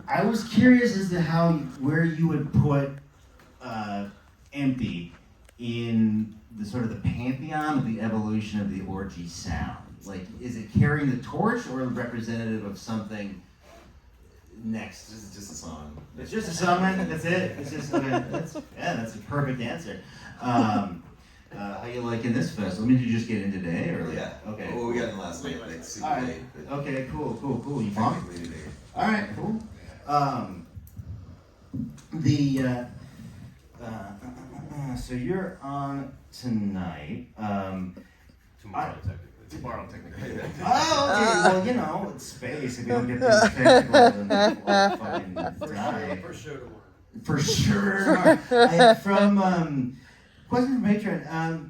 I was curious as to where you would put Empty in the sort of the pantheon of the evolution of the orgy sound. Like, is it carrying the torch or representative of something next? This is just a song. It's just a song, man. That's it. It's just that's a perfect answer. How you liking this festival? I mean, did you just get in today, or like, Yeah. Okay. Well, we got in last night, like super All right. late. But Okay. Cool. You pumped? technically today. All right. Cool. So you're on tonight. Tomorrow, technically. Oh, okay. Well, you know, it's space. If you don't get these technical, then we'll fucking die. For sure tomorrow. For sure. From question from Patreon.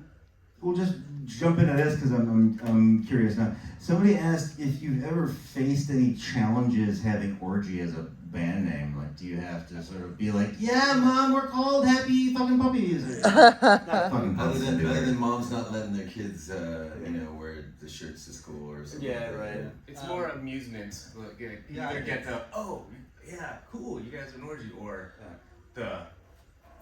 We'll just jump into this because I'm curious now. Somebody asked if you've ever faced any challenges having Orgy as a band name. Like, do you have to sort of be like, yeah, Mom, we're called Happy Fucking Puppies? Or, not fucking Other puppies. than moms not letting their kids, wear the shirts to school or something. Yeah, like right. that. It's more amusement. Like, you either get the, oh, yeah, cool, you guys are an orgy, or the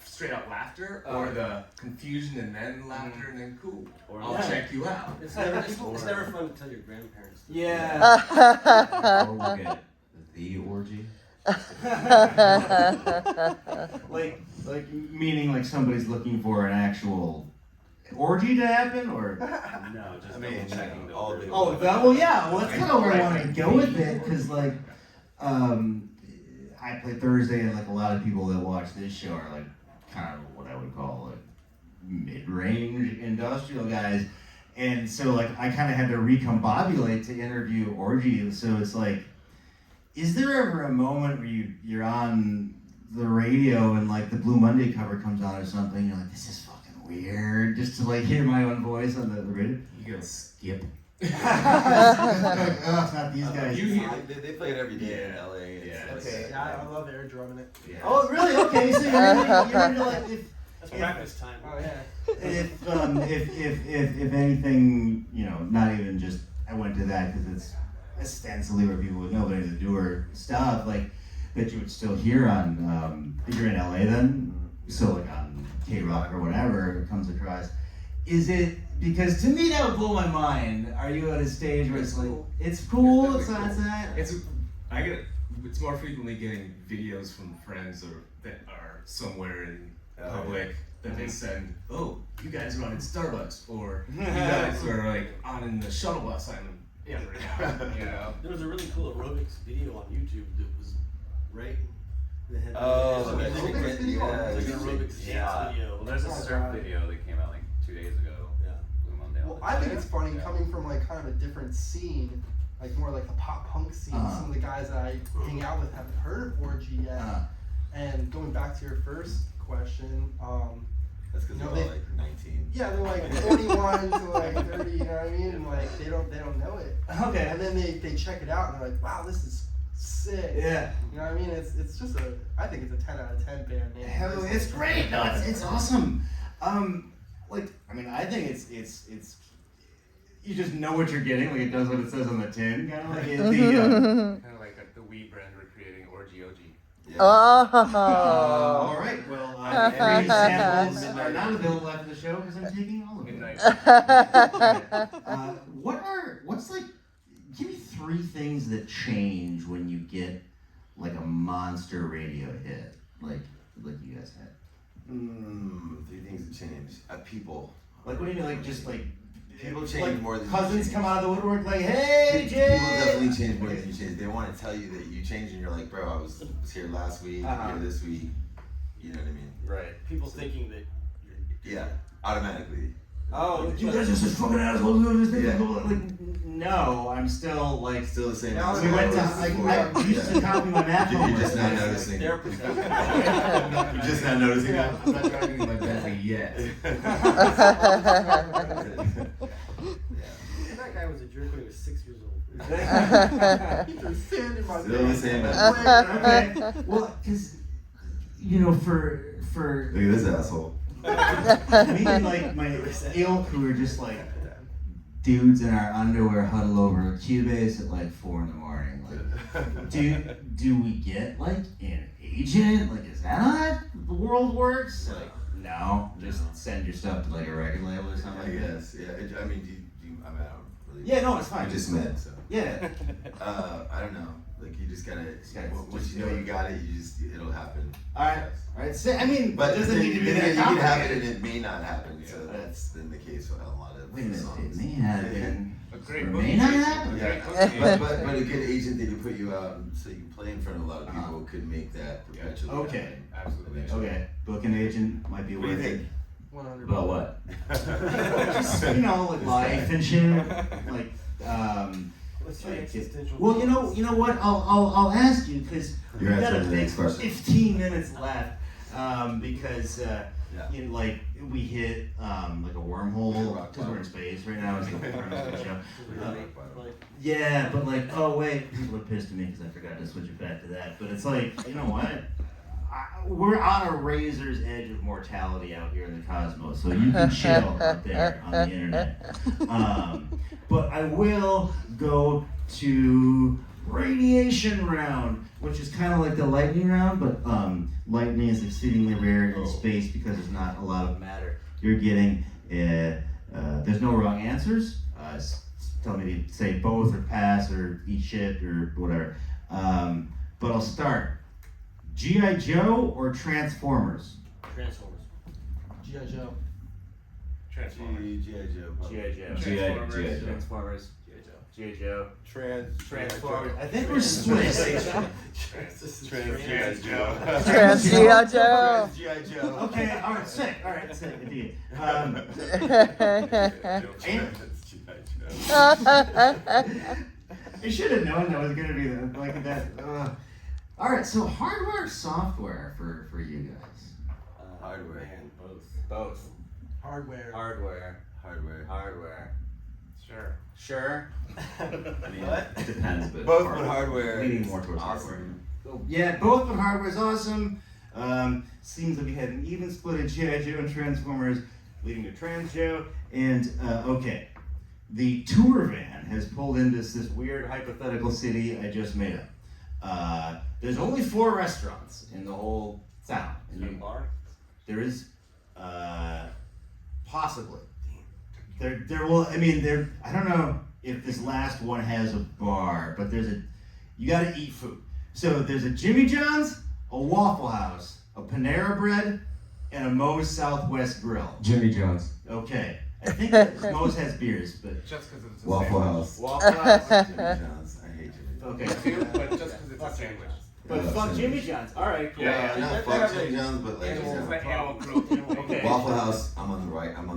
straight up laughter, or the confusion and then laughter and then cool. Or I'll check you out. It's never fun to tell your grandparents. Yeah. Or we'll get the orgy. like meaning like somebody's looking for an actual orgy to happen, or No, just checking the order. well, yeah, well, that's kind of where I wanted to go with it, because like I play Thursday, and like a lot of people that watch this show are like kind of what I would call like mid-range industrial guys, and so like I kind of had to recombobulate to interview Orgy, and so it's like, is there ever a moment where you're on the radio and like the Blue Monday cover comes on or something, you're like, this is fucking weird, just to like hear my own voice on the radio? You gotta skip. It's not these guys. They play it every day in LA. Okay. Yeah, I love air drumming it. Yeah. Oh, really? Okay, so you're into like That's practice time. Oh yeah. If anything, not even just I went to that because it's ostensibly where people would know, but the doer stuff like that you would still hear on. You're in LA then, so like on K-Rock or whatever it comes across. Is it, because to me that would blow my mind. Are you at a stage where it's like it's cool, it's not that? It's more frequently getting videos from friends or that are somewhere in public that they send. Oh, you guys are on in Starbucks, or you guys are like on in the shuttle bus. I'm in right now. There was a really cool aerobics video on YouTube that was right. They had aerobics video? Like an aerobics video. Well, there's a surf video that came out like 2 days ago. Yeah. Blue Monday. Well, I think it's funny coming from like kind of a different scene, like more like the pop punk scene. Some of the guys that I hang out with haven't heard of Orgy yet. And going back to your first question, That's because they're all like 19. yeah, they're like 41 to like 30. You know what I mean? And like they don't know it. Okay. And then they check it out and they're like, wow, this is sick. Yeah. You know what I mean? It's just I think it's a 10 out of 10 band name. Hell, it's great. No, it's awesome. I think it's you just know what you're getting. Like it does what it says on the tin, kind of like Kind of like the Wii brand recreating Orgy OG. Yeah. all right. Well, every samples are not available after the show because I'm taking all of them. Midnight. What's like? Give me 3 things that change when you get like a monster radio hit, like you guys had. 3 things that change. People. Like what do you mean? Like just like People change like more than you cousins change. come out of the woodwork like, hey Jay. People definitely change more than you change. They want to tell you that you changed, and you're like, bro, I was here last week, here this week. You know what I mean? Right. People thinking that Yeah, automatically. Oh, you guys are such fucking assholes doing this thing. Yeah. Like, no, I'm still like. Still the same. We went to like I used to copy my math You're homework. just not noticing. therapist. You're just not noticing that. I'm not driving in my Bentley yet. That guy was a jerk when he was 6 years old. He threw sand in my Still the same. Okay. Well, because for Look at this asshole. me and like my ilk who are just like dudes in our underwear huddle over a Cubase at like 4 in the morning. Like, do we get like an agent? Like, is that how the world works? Like, no, just send your stuff to like a record label or something. I guess, yeah. I mean, I don't really. Yeah, no, it's fine. We just met, so. Yeah. I don't know. Like you just gotta. Once you know you got it, it'll happen. All right. So, I mean, but it doesn't need to be that it can happen complicated. and it may not happen. Yeah. So that's been the case with a lot of. Wait a minute, songs. it may have been. A great Or book. may not happen. Yeah, but a good agent that can put you out so you can play in front of a lot of people could make that perpetually. Okay. happen. Absolutely. Okay, book an agent might be What do you worth it. think? 100. About what? Just, you know, like life and shit. Like, Let's like say existential. well, you know what? I'll ask you because we You're got a answering the big next question. 15 minutes left. Because Yeah. you know, like we hit like a wormhole because we're in space right now. It's the premise of the show. Yeah, but like, oh wait, people are pissed at me because I forgot to switch it back to that. But it's like, you know what? We're on a razor's edge of mortality out here in the cosmos, so you can chill out there on the internet. But I will go to radiation round, which is kind of like the lightning round, but lightning is exceedingly rare in space because there's not a lot of matter. You're getting, there's no wrong answers. Tell me to say both or pass or eat shit or whatever. But I'll start. G.I. Joe or Transformers? Transformers. G.I. Joe. Transformers. G.I. Joe. G.I. Joe. Transformers. G.I. Joe. Transformers. G.I. Joe. Transformers. I think we're split. G.I. Joe. Trans G.I. Joe. G.I. Joe. Okay, alright, sick. Alright, sick, indeed. I should have known that was going to be like that. Alright, so hardware or software for you guys? Hardware. Man, both. Both. Hardware. Hardware. Sure. Sure. I mean, it depends, but Both, but hardware. leaning is more towards awesome. Yeah, both, but hardware's awesome. Seems like we had an even split of G.I. Joe and Transformers, leading to Trans Joe. And, okay, the tour van has pulled into this weird hypothetical city I just made up. There's only 4 restaurants in the whole town. Is there a bar? There is, possibly. There will, I mean, I don't know if this last one has a bar, but you gotta eat food. So there's a Jimmy John's, a Waffle House, a Panera Bread, and a Moe's Southwest Grill. Jimmy John's. Okay. I think Moe's has beers, but Just because it's a Waffle sandwich. House. Waffle House. Jimmy John's. I hate Jimmy John's. Okay. But just because it's a sandwich. But fuck Jimmy John's. All right, cool. Yeah, Not fuck Jimmy John's, but like, Animal, you know, animal cruelty. Okay. Waffle House. I'm on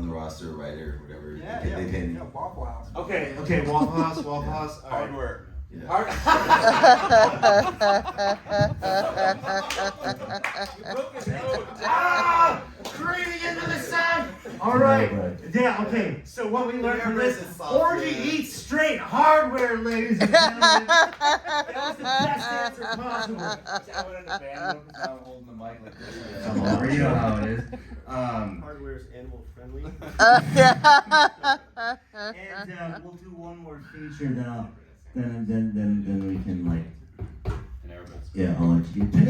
the roster, writer, whatever. Yeah, they pay me. yeah, Waffle House. Okay. Waffle House. All right. Hardware. Yeah. Creaming into the sun. All right. Yeah. Okay. So what we learned from this: Orgy eats straight hardware, ladies and gentlemen. That was the best answer possible. I went in the band room, so I'm holding the mic like this. Come on, you know how it is. Hardware is animal friendly. And we'll do one more feature, then we can like. Yeah, I'll let you. But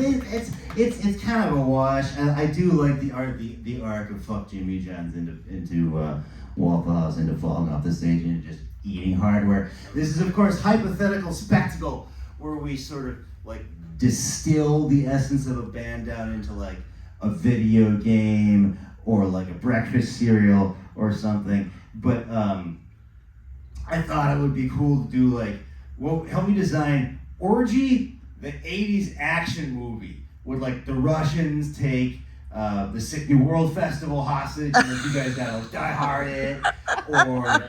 it's kind of a wash. I do like the arc of fuck Jimmy John's into Waffle House, into falling off the stage and just eating hardware. This is of course hypothetical spectacle where we sort of like distill the essence of a band down into like a video game or like a breakfast cereal or something. But I thought it would be cool to do like, well, help me design Orgy, the 80s action movie, with like the Russians take the Sick New World Festival hostage, and like, you guys gotta like Die Hard it, or like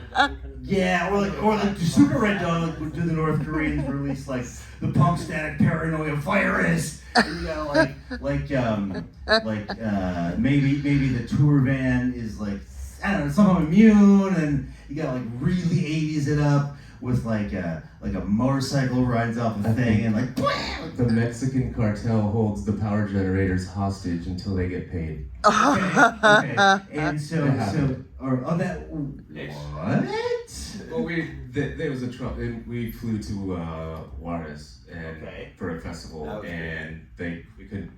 the Super Red Dawn, like do the North Koreans release like the Pump Static Paranoia Virus, and you gotta maybe the tour van is like, I don't know, somehow immune, and you gotta like really 80s it up with like a motorcycle rides off a thing and like The Mexican cartel holds the power generators hostage until they get paid. okay. And so It happened. what? Well, there was a trouble. We flew to Juarez and for a festival, and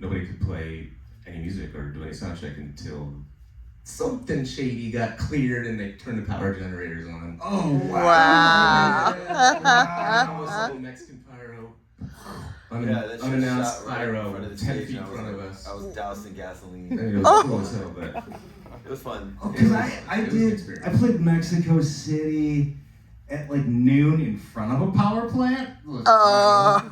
nobody could play any music or do any sound check until something shady got cleared and they turned the power generators on. Oh Wow. Almost a little Mexican pyro. That shit Unannounced shot right in pyro, front of the 10 stage, feet and in front of us. I was doused in gasoline. And it was cool as hell, but It was fun. Because It was an experience. I played Mexico City at like noon in front of a power plant. Look,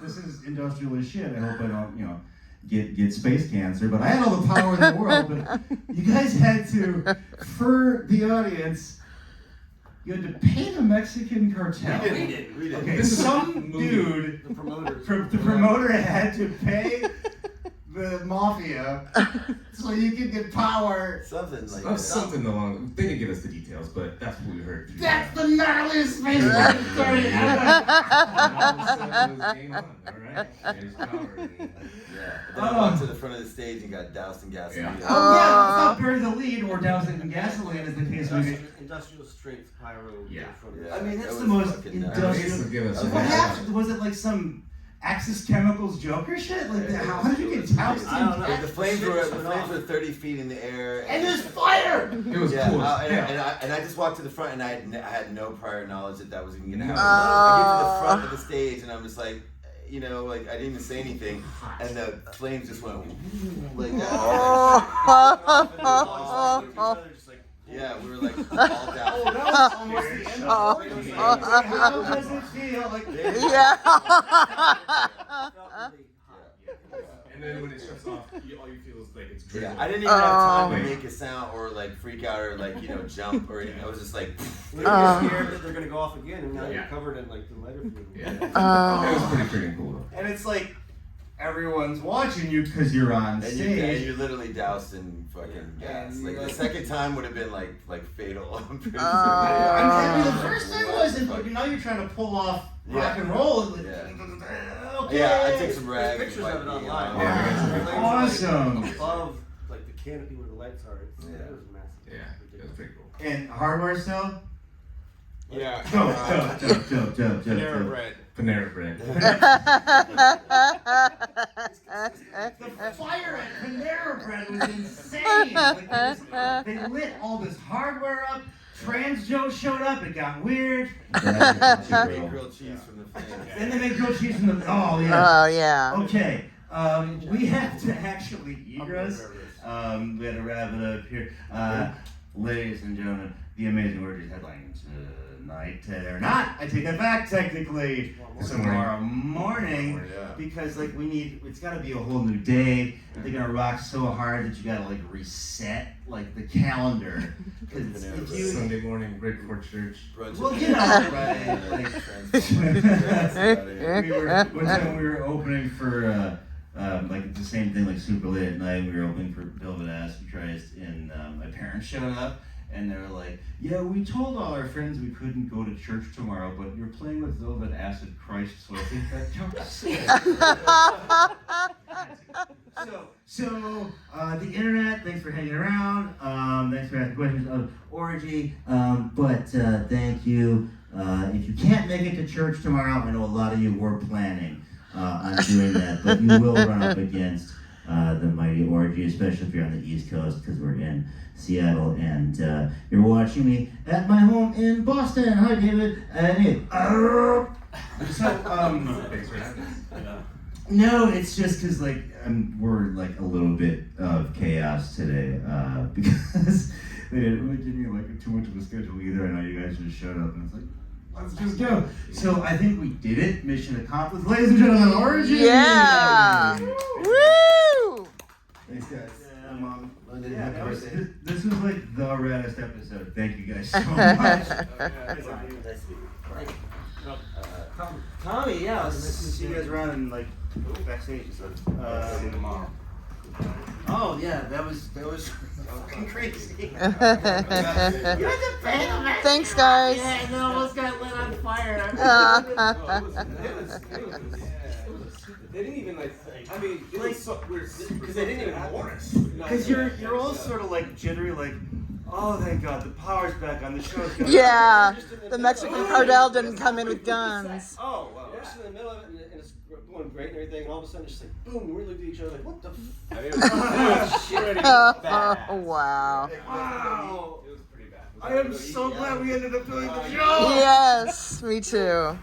this is industrial as shit. I hope I don't, get space cancer. But I had all the power in the world. But you guys had to, for the audience, you had to pay the Mexican cartel. We did. Okay, some dude, The promoters. the promoter had to pay the mafia so you could get power. Something like Oh, that. something along. They didn't give us the details, but that's what we heard. That's the gnarliest space story ever. And all of a sudden it was game on. All right, there's power. And, Yeah. Then I walked to the front of the stage and got doused in gasoline. Yeah. Oh yeah, let's not bury the lead or douse it in gasoline as the case may be. Industrial strength pyro. Yeah. Yeah. I mean, that's That the was most fucking nuts. industrial. They give us So a what head happened? Was it like some Axis Chemicals Joker shit? Like, how did you get doused in I don't know. The flames Shit were was going off. 30 feet in the air. And there's fire! It was Yeah, cool. as hell. and I just walked to the front, and I had no prior knowledge that was even gonna happen. I get to the front of the stage, and I'm just like, I didn't even say anything, and the flames just went like that. Yeah, we were like all down. Oh, that was almost the end of the How does it feel? Like, And then when it shuts off, all you feel is like it's Yeah, drizzling. I didn't even have time to make a sound or like freak out or like jump or anything. I was just like. You're scared that they're gonna go off again, and now you're covered in like the lighter fluid. Yeah. It was pretty freaking cool though. and it's like everyone's watching you because you're on And stage. you're literally doused in fucking gas. And Like you're the like- second time would have been like fatal. I'm pretty I mean, the first time wasn't, but now you're trying to pull off rock and roll. Like, okay. Yeah, I took some rags. Pictures of it online. Yeah, Awesome. Above like the canopy where the lights are. Yeah. It was massive. Yeah, it was pretty cool. And hardware still? Yeah. Dope. Panera Bread. Panera Bread. The fire at Panera Bread was insane. Like, they lit all this hardware up. Trans Joe showed up. It got weird. Made grilled cheese from the flames. Then they made grilled cheese from the. Oh yeah. Oh, yeah. Okay. We have to actually egress. We had to wrap it up here. Ladies and gentlemen, the Amazing Orgies headline tonight. They're not. I take that back. Technically, tomorrow morning. Because it's got to be a whole new day. They're gonna rock so hard that you gotta reset the calendar. Because if you Sunday morning, right before church. well, right. One time we were opening for the same thing like Super Late at Night. We were opening for Velvet Ass Christ, and my parents showed up. And they were like, yeah, we told all our friends we couldn't go to church tomorrow, but you're playing with Velvet Acid Christ, so I think that counts. So the internet, thanks for hanging around. Thanks for asking questions of Orgy. But thank you. If you can't make it to church tomorrow, I know a lot of you were planning on doing that, but you will run up against the mighty Orgy, especially if you're on the East Coast, because we're in Seattle, and you're watching me at my home in Boston. Hi, David. So, Thanks for having us. no, it's just because we're a little bit of chaos today because they didn't really give me too much of a schedule either. I know you guys just showed up, and it's let's just go. So I think we did it. Mission accomplished, ladies and gentlemen. Orgy. Yeah. Woo! Thanks, guys. Yeah, Mom. Yeah, this was the raddest episode. Thank you guys so much. Tommy, yeah, I'll see you guys around in backstage and stuff. See tomorrow. Oh yeah, that was fucking crazy. You're the fan. Thanks, guys. Yeah, and it almost got lit on fire. They didn't even it was so weird because they didn't even warn us. Because you're all sort of jittery, oh, thank God, the power's back on. The show's going. Yeah. The Mexican cartel didn't come in with guns. Oh, well. We're just in the middle of it, and it's going great and everything, and all of a sudden it's just like, boom, we looked at each other like, what the I mean, it was shit. Oh, wow. Wow. It was pretty bad. I am so glad we ended up doing the show. Yes, me too.